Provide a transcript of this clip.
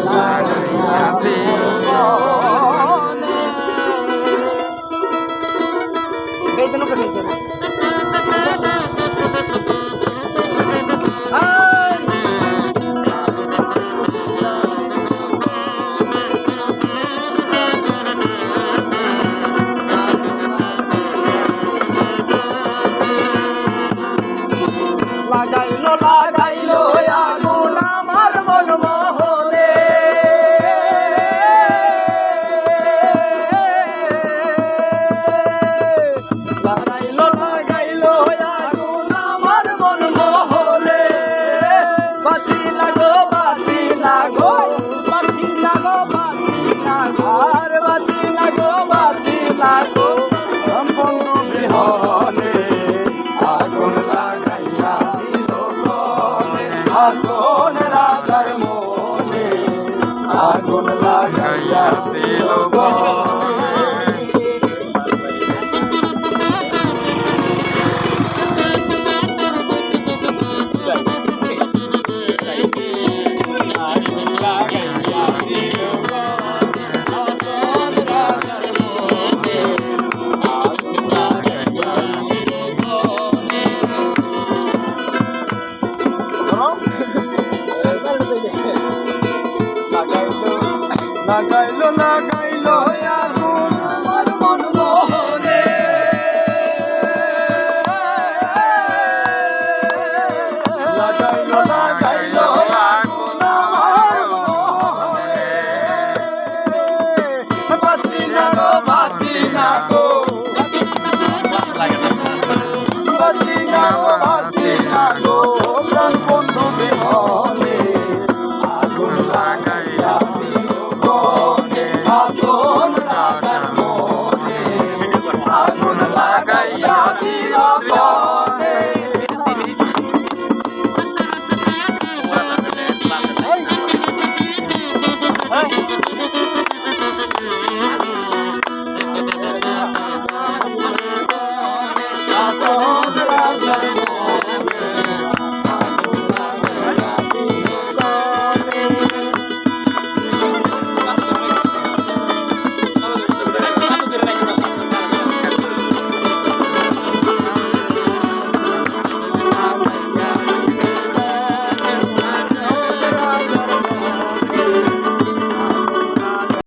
লাগাইয়া দিল বনে। বেদনা করে বেদনা লাগাইলো লাগাইলো আগুন আমার মন মোহনে। লাগাইলো লাগাইলো আগুন আমার মন মোহনে। বাঁচি লাগো বাঁচি লাগো বাঁচি লাগো বাঁচি লাগো আর বাঁচি লাগো বাঁচি লাগো সম্পূর্ণ বিহনে। আগুন লাগাইয়া দিল বনে আসন রাজার মনে। আগুন লাগাইয়া দিল বনে। লাগাইলো লাগাইলো আগুন আমার মন মোহনে। লাগাইলো লাগাইলো আগুন আমার মোহনে। বাঁচি না গো বাঁচি না গো বাঁচি না গো বাঁচি না গো প্রাণ বন্ধু বিহনে। আগুন লাগাইয়া দিল বনে আসন রাজার মনে। আগুন লাগাইয়া দিল বনে। আসন রাজার মনে।